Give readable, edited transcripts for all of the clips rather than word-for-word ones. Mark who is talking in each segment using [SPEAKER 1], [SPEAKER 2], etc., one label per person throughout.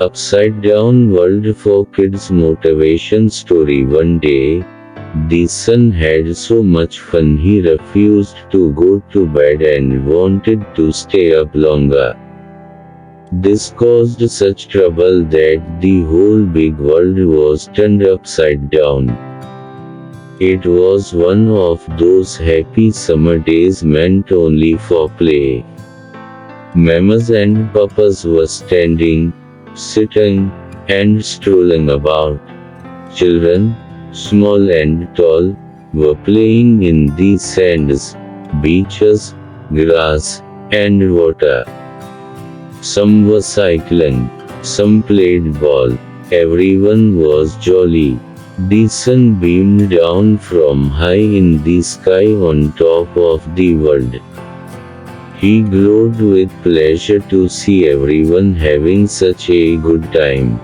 [SPEAKER 1] Upside Down World for Kids Motivation Story. One day, the son had so much fun he refused to go to bed and wanted to stay up longer. This caused such trouble that the whole big world was turned upside down. It was one of those happy summer days meant only for play. Mamas and papas were standing, sitting, and strolling about. Children, small and tall, were playing in the sands, beaches, grass, and water. Some were cycling, some played ball. Everyone was jolly. The sun beamed down from high in the sky on top of the world. He glowed with pleasure to see everyone having such a good time.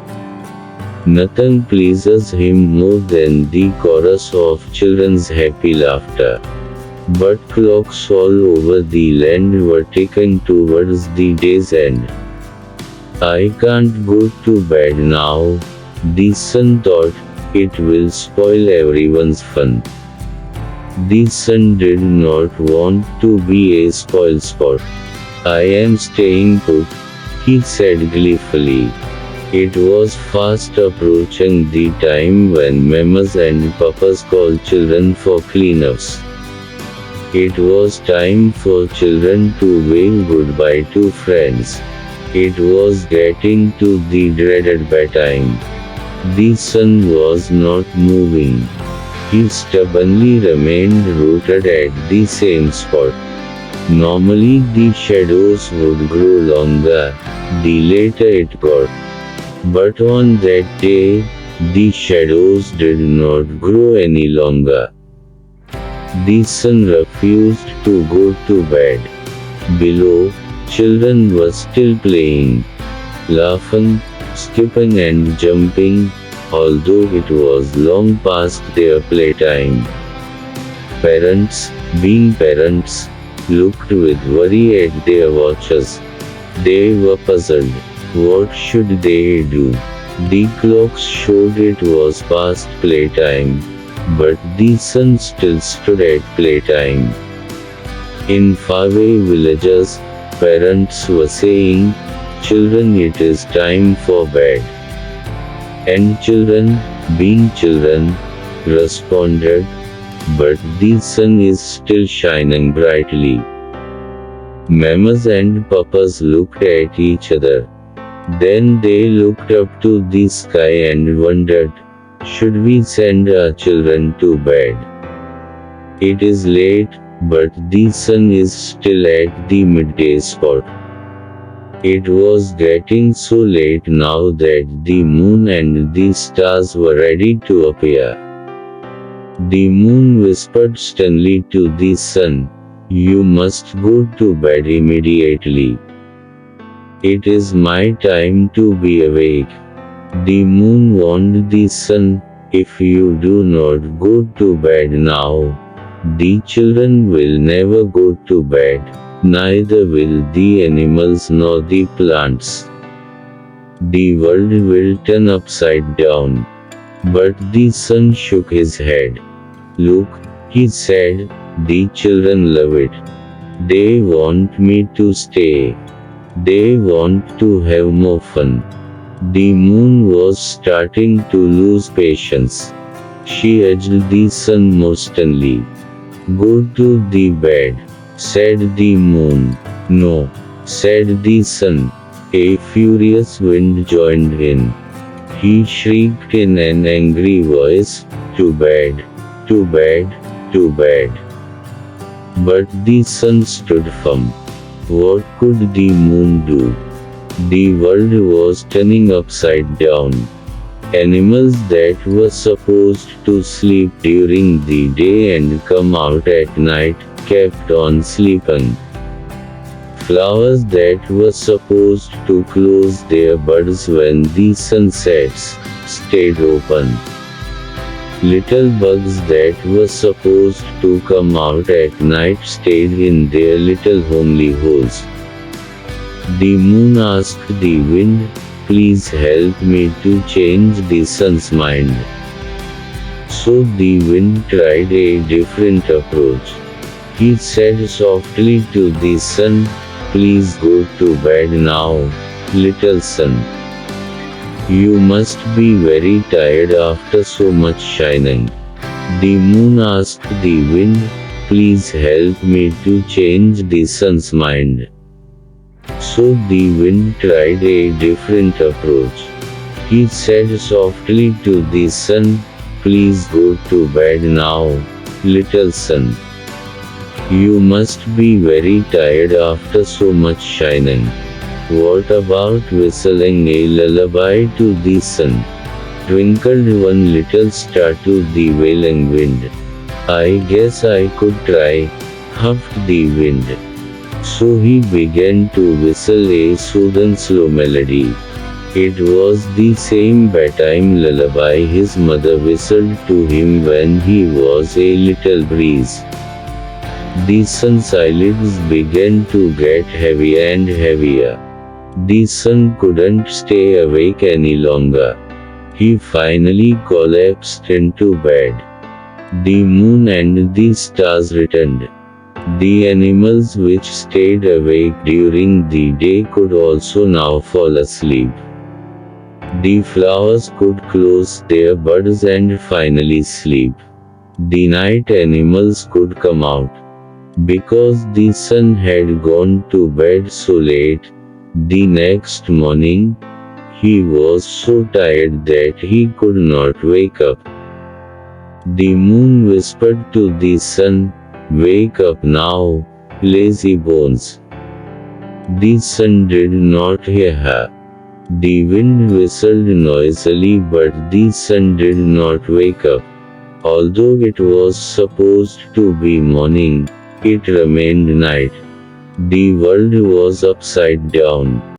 [SPEAKER 1] Nothing pleases him more than the chorus of children's happy laughter. But clocks all over the land were ticking towards the day's end. I can't go to bed now, the son thought. It will spoil everyone's fun. The son did not want to be a spoilsport. I am staying put, he said gleefully. It was fast approaching the time when mamas and papas call children for cleanups. It was time for children to wave goodbye to friends. It was getting to the dreaded bedtime. The sun was not moving. He stubbornly remained rooted at the same spot. Normally the shadows would grow longer, the later it got. But on that day, the shadows did not grow any longer. The sun refused to go to bed. Below, children were still playing, laughing, skipping and jumping, although it was long past their playtime. Parents, being parents, looked with worry at their watches. They were puzzled. What should they do? The clocks showed it was past playtime, but the sun still stood at playtime. In faraway villages, parents were saying, "Children, it is time for bed." And children, being children, responded, "But the sun is still shining brightly." Mamas and papas looked at each other. Then they looked up to the sky and wondered, should we send our children to bed? It is late, but the sun is still at the midday spot. It was getting so late now that the moon and the stars were ready to appear. The moon whispered sternly to the sun, "You must go to bed immediately. It is my time to be awake." The moon warned the sun, "If you do not go to bed now, the children will never go to bed. Neither will the animals nor the plants. The world will turn upside down." But the sun shook his head. "Look," he said, "the children love it. They want me to stay. They want to have more fun." The moon was starting to lose patience. She urged the sun more sternly. "Go to the bed," said the moon. "No," said the sun. A furious wind joined in. He shrieked in an angry voice, "To bed! To bed! To bed!" But the sun stood firm. What could the moon do? The world was turning upside down. Animals that were supposed to sleep during the day and come out at night kept on sleeping. Flowers that were supposed to close their buds when the sun sets stayed open. Little bugs that were supposed to come out at night stayed in their little homely holes. The moon asked the wind, please help me to change the sun's mind. So the wind tried a different approach. He said softly to the sun, please go to bed now, little sun. You must be very tired after so much shining. The moon asked the wind, please help me to change the sun's mind. So the wind tried a different approach. He said softly to the sun, please go to bed now, little sun. You must be very tired after so much shining. What about whistling a lullaby to the sun? Twinkled one little star to the wailing wind. I guess I could try, huffed the wind. So he began to whistle a soothing slow melody. It was the same bedtime lullaby his mother whistled to him when he was a little breeze. The sun's eyelids began to get heavier and heavier. The sun couldn't stay awake any longer. He finally collapsed into bed. The moon and the stars returned. The animals which stayed awake during the day could also now fall asleep. The flowers could close their buds and finally sleep. The night animals could come out. Because the sun had gone to bed so late, the next morning, he was so tired that he could not wake up. The moon whispered to the sun, wake up now, lazy bones. The sun did not hear her. The wind whistled noisily, but the sun did not wake up. Although it was supposed to be morning, it remained night. The world was upside down.